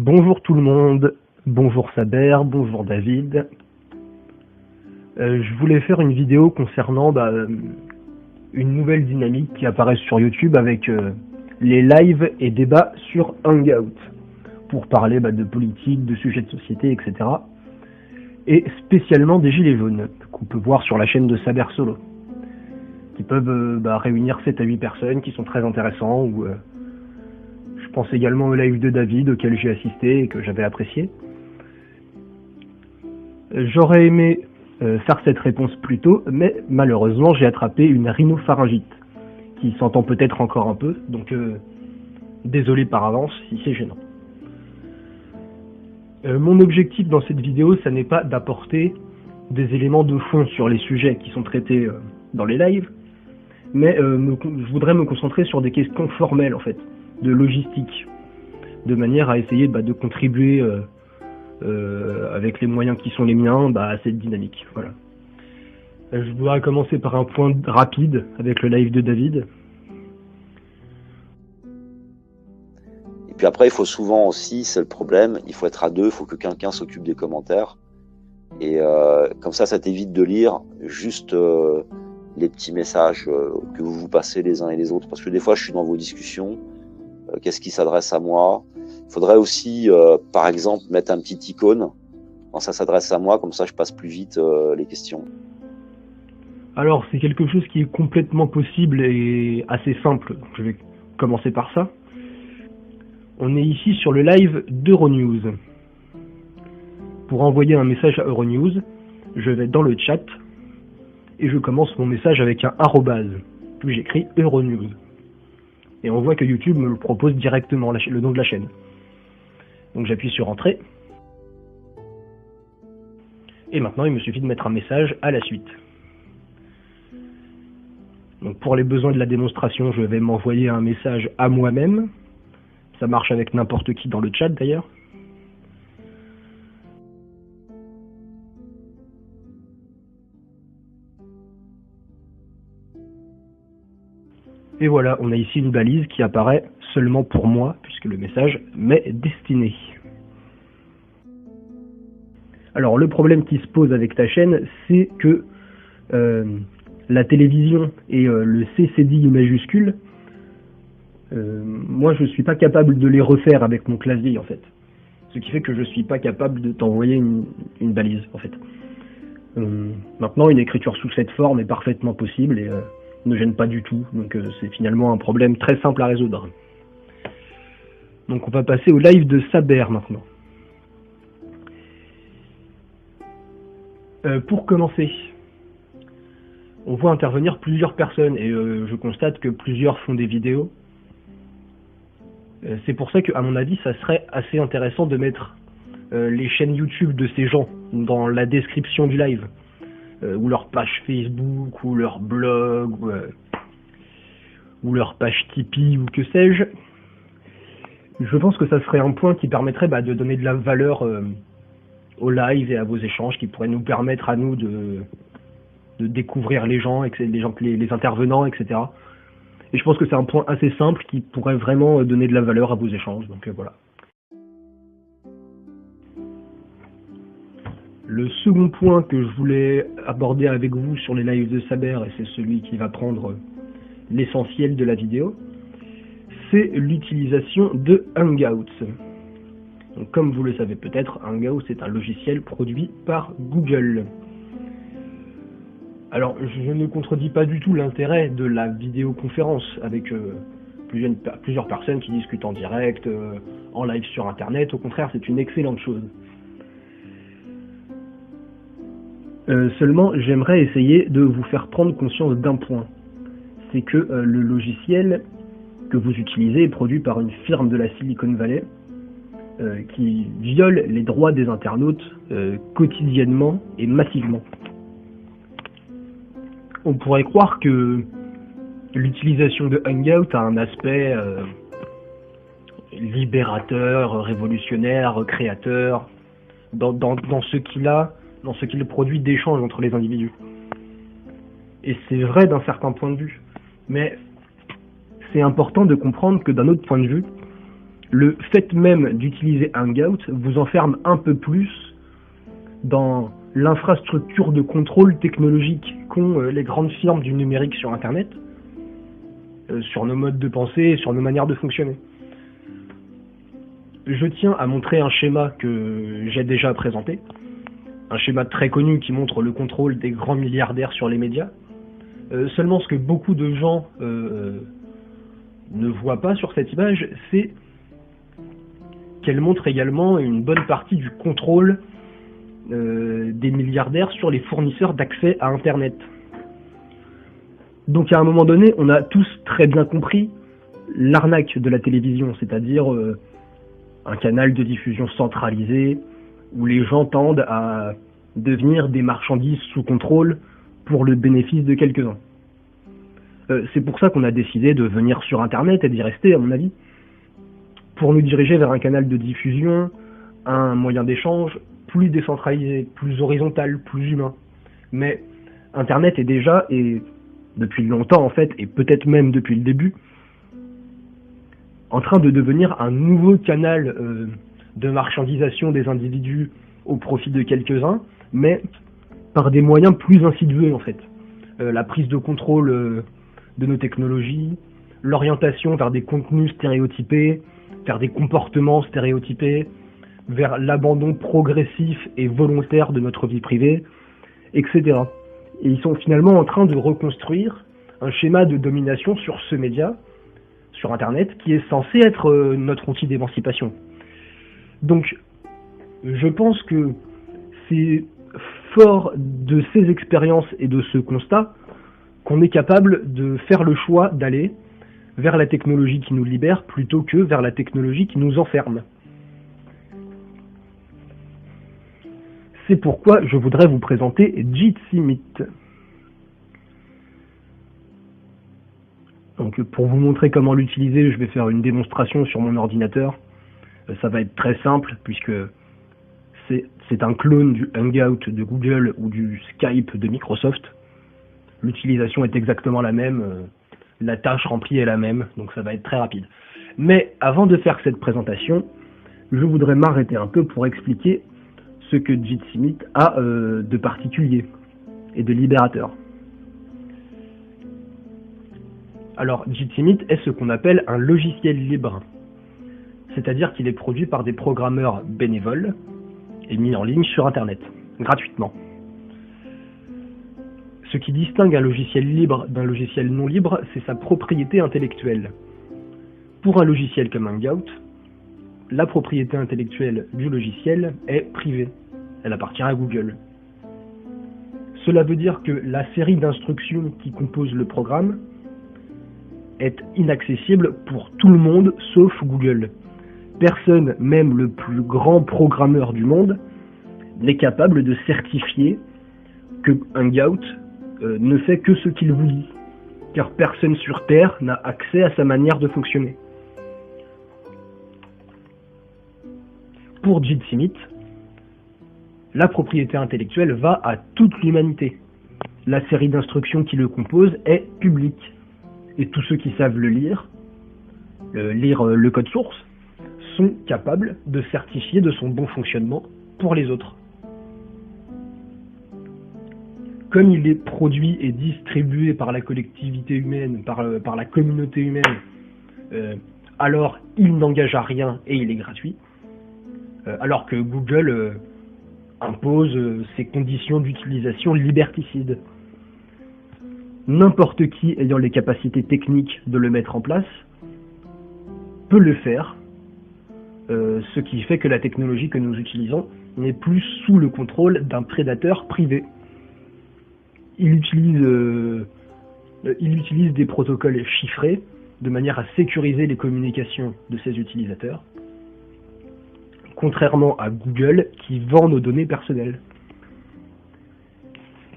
Bonjour tout le monde, bonjour Saber, bonjour David. Je voulais faire une vidéo concernant une nouvelle dynamique qui apparaît sur YouTube avec les lives et débats sur Hangout pour parler de politique, de sujets de société, etc. Et spécialement des gilets jaunes qu'on peut voir sur la chaîne de Saber Solo qui peuvent réunir 7 à 8 personnes qui sont très intéressants ou je pense également au live de David auquel j'ai assisté et que j'avais apprécié. J'aurais aimé faire cette réponse plus tôt, mais malheureusement j'ai attrapé une rhinopharyngite qui s'entend peut-être encore un peu, donc désolé par avance si c'est gênant. Mon objectif dans cette vidéo, ça n'est pas d'apporter des éléments de fond sur les sujets qui sont traités dans les lives, mais je voudrais me concentrer sur des questions formelles en fait, de logistique, de manière à essayer de contribuer avec les moyens qui sont les miens à cette dynamique. Voilà. Je voudrais commencer par un point rapide avec le live de David. Et puis après, il faut souvent aussi, c'est le problème, il faut être à deux, il faut que quelqu'un s'occupe des commentaires. Et comme ça t'évite de lire juste les petits messages que vous vous passez les uns et les autres. Parce que des fois, je suis dans vos discussions. Qu'est-ce qui s'adresse à moi? Il faudrait aussi, par exemple, mettre un petit icône quand ça s'adresse à moi, comme ça je passe plus vite les questions. Alors, c'est quelque chose qui est complètement possible et assez simple. Je vais commencer par ça. On est ici sur le live d'Euronews. Pour envoyer un message à Euronews, je vais dans le chat et je commence mon message avec un arrobase, puis j'écris Euronews. Et on voit que YouTube me le propose directement, le nom de la chaîne. Donc j'appuie sur Entrée. Et maintenant, il me suffit de mettre un message à la suite. Donc pour les besoins de la démonstration, je vais m'envoyer un message à moi-même. Ça marche avec n'importe qui dans le chat d'ailleurs. Et voilà, on a ici une balise qui apparaît seulement pour moi, puisque le message m'est destiné. Alors le problème qui se pose avec ta chaîne, c'est que la télévision et le CCDI majuscule, moi je suis pas capable de les refaire avec mon clavier en fait. Ce qui fait que je suis pas capable de t'envoyer une balise en fait. Maintenant une écriture sous cette forme est parfaitement possible et ne gêne pas du tout, donc c'est finalement un problème très simple à résoudre. Donc on va passer au live de Saber maintenant. Pour commencer, on voit intervenir plusieurs personnes et je constate que plusieurs font des vidéos. C'est pour ça qu'à mon avis, ça serait assez intéressant de mettre les chaînes YouTube de ces gens dans la description du live. Ou leur page Facebook, ou leur blog, ou leur page Tipeee, ou que sais-je. Je pense que ça serait un point qui permettrait de donner de la valeur au live et à vos échanges, qui pourrait nous permettre à nous de découvrir les gens, les intervenants, etc. Et je pense que c'est un point assez simple qui pourrait vraiment donner de la valeur à vos échanges. Donc voilà. Le second point que je voulais aborder avec vous sur les lives de Saber, et c'est celui qui va prendre l'essentiel de la vidéo, c'est l'utilisation de Hangouts. Donc, comme vous le savez peut-être, Hangouts est un logiciel produit par Google. Alors, je ne contredis pas du tout l'intérêt de la vidéoconférence avec plusieurs personnes qui discutent en direct, en live sur Internet. Au contraire, c'est une excellente chose. Seulement, j'aimerais essayer de vous faire prendre conscience d'un point. C'est que le logiciel que vous utilisez est produit par une firme de la Silicon Valley qui viole les droits des internautes quotidiennement et massivement. On pourrait croire que l'utilisation de Hangout a un aspect libérateur, révolutionnaire, créateur, dans ce qu'il produit d'échange entre les individus. Et c'est vrai d'un certain point de vue, mais c'est important de comprendre que d'un autre point de vue, le fait même d'utiliser Hangout vous enferme un peu plus dans l'infrastructure de contrôle technologique qu'ont les grandes firmes du numérique sur Internet, sur nos modes de pensée et sur nos manières de fonctionner. Je tiens à montrer un schéma que j'ai déjà présenté, un schéma très connu qui montre le contrôle des grands milliardaires sur les médias. Seulement ce que beaucoup de gens ne voient pas sur cette image, c'est qu'elle montre également une bonne partie du contrôle des milliardaires sur les fournisseurs d'accès à Internet. Donc à un moment donné, on a tous très bien compris l'arnaque de la télévision, c'est-à-dire un canal de diffusion centralisé où les gens tendent à devenir des marchandises sous contrôle pour le bénéfice de quelques-uns. C'est pour ça qu'on a décidé de venir sur Internet et d'y rester, à mon avis, pour nous diriger vers un canal de diffusion, un moyen d'échange plus décentralisé, plus horizontal, plus humain. Mais Internet est déjà, et depuis longtemps en fait, et peut-être même depuis le début, en train de devenir un nouveau canal de marchandisation des individus au profit de quelques-uns, mais par des moyens plus insidieux en fait. La prise de contrôle de nos technologies, l'orientation vers des contenus stéréotypés, vers des comportements stéréotypés, vers l'abandon progressif et volontaire de notre vie privée, etc. Et ils sont finalement en train de reconstruire un schéma de domination sur ce média, sur Internet, qui est censé être notre outil d'émancipation. Donc, je pense que c'est fort de ces expériences et de ce constat qu'on est capable de faire le choix d'aller vers la technologie qui nous libère plutôt que vers la technologie qui nous enferme. C'est pourquoi je voudrais vous présenter Jitsimit. Donc pour vous montrer comment l'utiliser, je vais faire une démonstration sur mon ordinateur. Ça va être très simple puisque c'est un clone du Hangout de Google ou du Skype de Microsoft. L'utilisation est exactement la même, la tâche remplie est la même, donc ça va être très rapide. Mais avant de faire cette présentation, je voudrais m'arrêter un peu pour expliquer ce que Jitsimit a de particulier et de libérateur. Alors, Jitsimit est ce qu'on appelle un logiciel libre, c'est-à-dire qu'il est produit par des programmeurs bénévoles et mis en ligne sur Internet, gratuitement. Ce qui distingue un logiciel libre d'un logiciel non libre, c'est sa propriété intellectuelle. Pour un logiciel comme Hangout, la propriété intellectuelle du logiciel est privée. Elle appartient à Google. Cela veut dire que la série d'instructions qui compose le programme est inaccessible pour tout le monde sauf Google. Personne, même le plus grand programmeur du monde, n'est capable de certifier que Hangout ne fait que ce qu'il vous dit, car personne sur Terre n'a accès à sa manière de fonctionner. Pour Jitsimit, la propriété intellectuelle va à toute l'humanité. La série d'instructions qui le compose est publique, et tous ceux qui savent le lire le code source, sont capables de certifier de son bon fonctionnement pour les autres. Comme il est produit et distribué par la collectivité humaine, par la communauté humaine, alors il n'engage à rien et il est gratuit, alors que Google impose ses conditions d'utilisation liberticides. N'importe qui ayant les capacités techniques de le mettre en place peut le faire, ce qui fait que la technologie que nous utilisons n'est plus sous le contrôle d'un prédateur privé. Il utilise des protocoles chiffrés de manière à sécuriser les communications de ses utilisateurs, contrairement à Google qui vend nos données personnelles.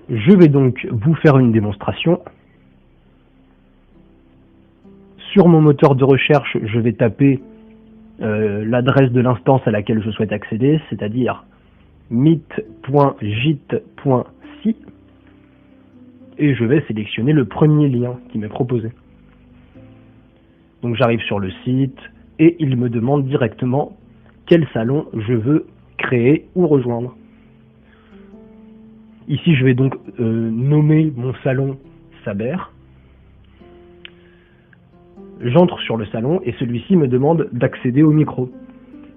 Je vais donc vous faire une démonstration. Sur mon moteur de recherche, je vais taper l'adresse de l'instance à laquelle je souhaite accéder, c'est-à-dire meet.jit.si, et je vais sélectionner le premier lien qui m'est proposé. Donc j'arrive sur le site, et il me demande directement quel salon je veux créer ou rejoindre. Ici, je vais donc nommer mon salon Saber. J'entre sur le salon et celui-ci me demande d'accéder au micro.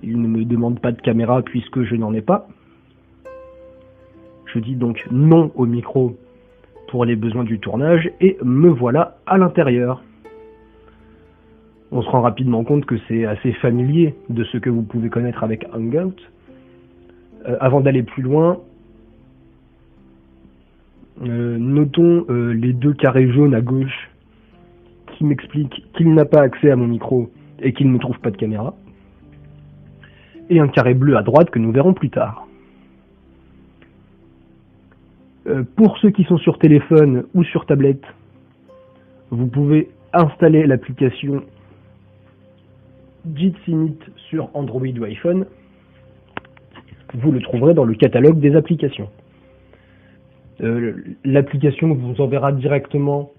Il ne me demande pas de caméra puisque je n'en ai pas. Je dis donc non au micro pour les besoins du tournage et me voilà à l'intérieur. On se rend rapidement compte que c'est assez familier de ce que vous pouvez connaître avec Hangout. Avant d'aller plus loin, notons les deux carrés jaunes à gauche qui m'expliquent qu'il n'a pas accès à mon micro et qu'il ne trouve pas de caméra, et un carré bleu à droite que nous verrons plus tard. Pour ceux qui sont sur téléphone ou sur tablette, vous pouvez installer l'application Jitsi Meet sur Android ou iPhone. Vous le trouverez dans le catalogue des applications. L'application vous enverra directement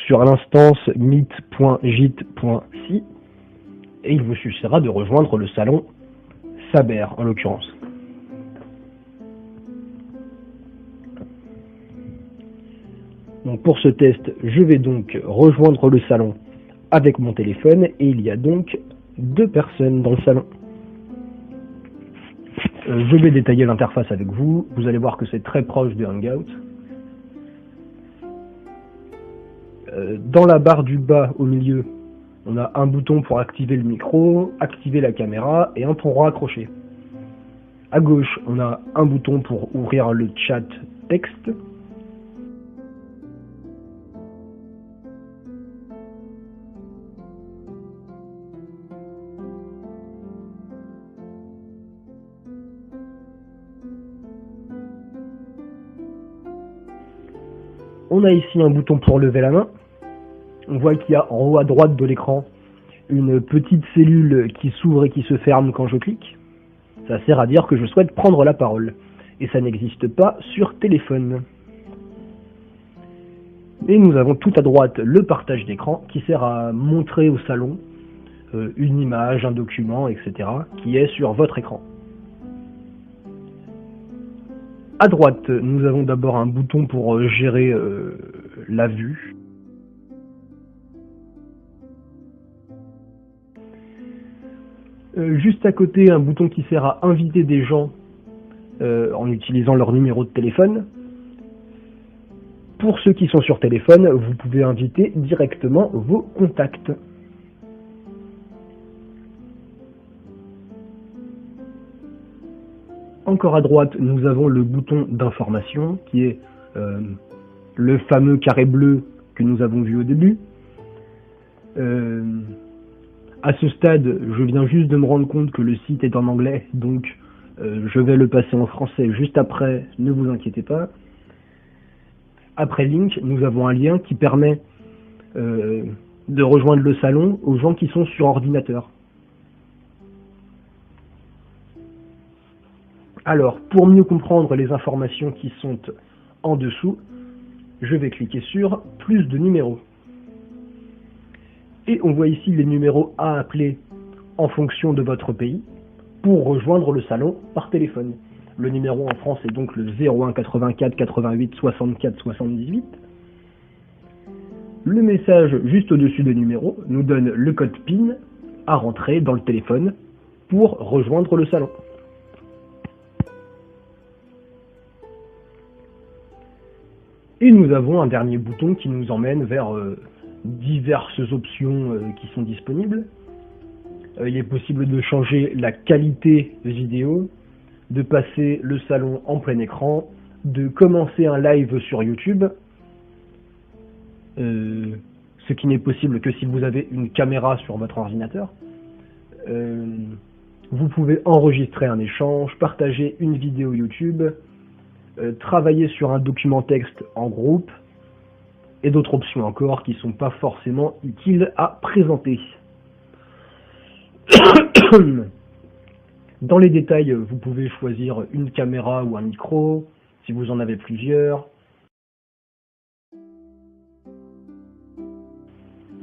sur l'instance meet.jit.si et il vous suffira de rejoindre le salon Saber en l'occurrence. Donc pour ce test, je vais donc rejoindre le salon avec mon téléphone et il y a donc 2 personnes dans le salon. Je vais détailler l'interface avec vous. Vous allez voir que c'est très proche de Hangout. Dans la barre du bas au milieu, on a un bouton pour activer le micro, activer la caméra et un pour raccrocher. À gauche, on a un bouton pour ouvrir le chat texte. On a ici un bouton pour lever la main. On voit qu'il y a en haut à droite de l'écran une petite cellule qui s'ouvre et qui se ferme quand je clique. Ça sert à dire que je souhaite prendre la parole. Et ça n'existe pas sur téléphone. Et nous avons tout à droite le partage d'écran qui sert à montrer au salon une image, un document, etc. qui est sur votre écran. À droite, nous avons d'abord un bouton pour gérer la vue. Juste à côté, un bouton qui sert à inviter des gens en utilisant leur numéro de téléphone. Pour ceux qui sont sur téléphone, vous pouvez inviter directement vos contacts. Encore à droite, nous avons le bouton d'information qui est le fameux carré bleu que nous avons vu au début. À ce stade, je viens juste de me rendre compte que le site est en anglais, donc je vais le passer en français juste après, ne vous inquiétez pas. Après Link, nous avons un lien qui permet de rejoindre le salon aux gens qui sont sur ordinateur. Alors, pour mieux comprendre les informations qui sont en dessous, je vais cliquer sur « Plus de numéros ». Et on voit ici les numéros à appeler en fonction de votre pays pour rejoindre le salon par téléphone. Le numéro en France est donc le 01 84 88 64 78. Le message juste au-dessus des numéros nous donne le code PIN à rentrer dans le téléphone pour rejoindre le salon. Et nous avons un dernier bouton qui nous emmène vers diverses options qui sont disponibles. Il est possible de changer la qualité vidéo, de passer le salon en plein écran, de commencer un live sur YouTube, ce qui n'est possible que si vous avez une caméra sur votre ordinateur. Vous pouvez enregistrer un échange, partager une vidéo YouTube, travailler sur un document texte en groupe, et d'autres options encore qui ne sont pas forcément utiles à présenter. Dans les détails, vous pouvez choisir une caméra ou un micro, si vous en avez plusieurs.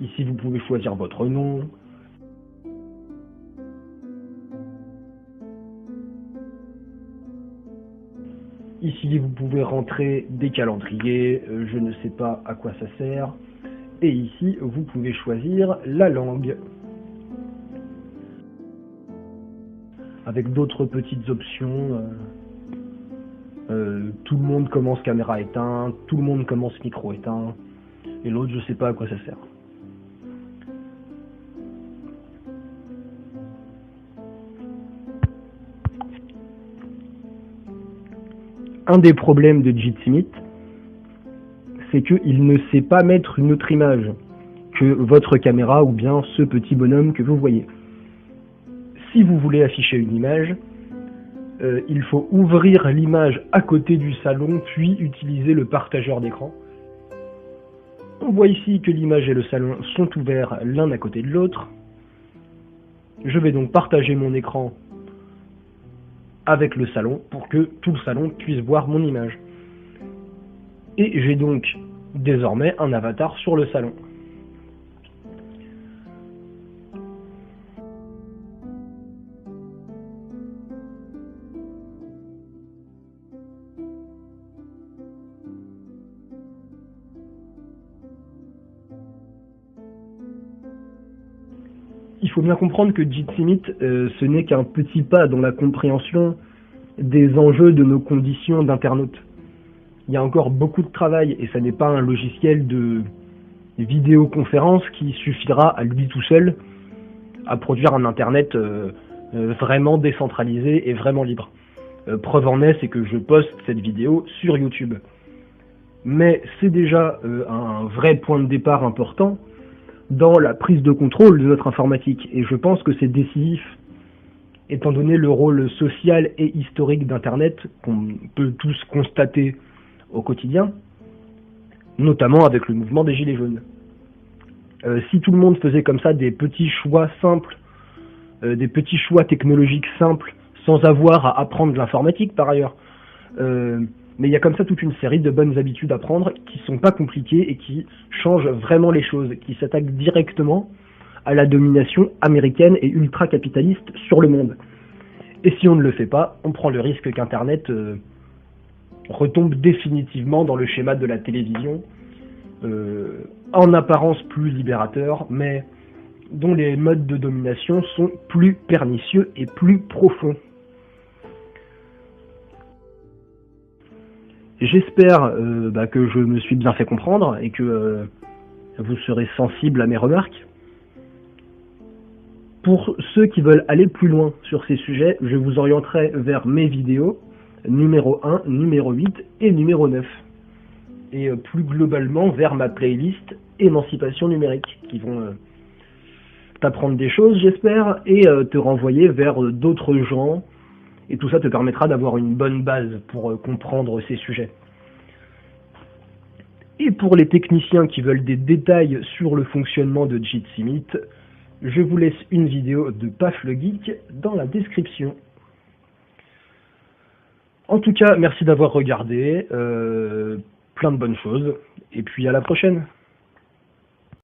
Ici, vous pouvez choisir votre nom. Ici, vous pouvez rentrer des calendriers, je ne sais pas à quoi ça sert. Et ici, vous pouvez choisir la langue. Avec d'autres petites options. Tout le monde commence caméra éteinte, tout le monde commence micro éteint. Et l'autre, je sais pas à quoi ça sert. Un des problèmes de Jitsi, c'est qu'il ne sait pas mettre une autre image que votre caméra ou bien ce petit bonhomme que vous voyez. Si vous voulez afficher une image, il faut ouvrir l'image à côté du salon, puis utiliser le partageur d'écran. On voit ici que l'image et le salon sont ouverts l'un à côté de l'autre. Je vais donc partager mon écran avec le salon pour que tout le salon puisse voir mon image. Et j'ai donc désormais un avatar sur le salon. Il faut bien comprendre que Jitsi, ce n'est qu'un petit pas dans la compréhension des enjeux de nos conditions d'internautes. Il y a encore beaucoup de travail et ça n'est pas un logiciel de vidéoconférence qui suffira à lui tout seul à produire un internet vraiment décentralisé et vraiment libre. Preuve en est, c'est que je poste cette vidéo sur YouTube. Mais c'est déjà un vrai point de départ important dans la prise de contrôle de notre informatique. Et je pense que c'est décisif, étant donné le rôle social et historique d'Internet qu'on peut tous constater au quotidien, notamment avec le mouvement des Gilets jaunes. Si tout le monde faisait comme ça des petits choix simples, des petits choix technologiques simples, sans avoir à apprendre l'informatique par ailleurs, mais il y a comme ça toute une série de bonnes habitudes à prendre qui sont pas compliquées et qui changent vraiment les choses, qui s'attaquent directement à la domination américaine et ultra-capitaliste sur le monde. Et si on ne le fait pas, on prend le risque qu'Internet retombe définitivement dans le schéma de la télévision, en apparence plus libérateur, mais dont les modes de domination sont plus pernicieux et plus profonds. J'espère que je me suis bien fait comprendre et que vous serez sensible à mes remarques. Pour ceux qui veulent aller plus loin sur ces sujets, je vous orienterai vers mes vidéos numéro 1, numéro 8 et numéro 9. Et plus globalement vers ma playlist Émancipation numérique, qui vont t'apprendre des choses, j'espère, et te renvoyer vers d'autres gens. Et tout ça te permettra d'avoir une bonne base pour comprendre ces sujets. Et pour les techniciens qui veulent des détails sur le fonctionnement de Jitsi, je vous laisse une vidéo de Paf le Geek dans la description. En tout cas, merci d'avoir regardé, plein de bonnes choses, et puis à la prochaine.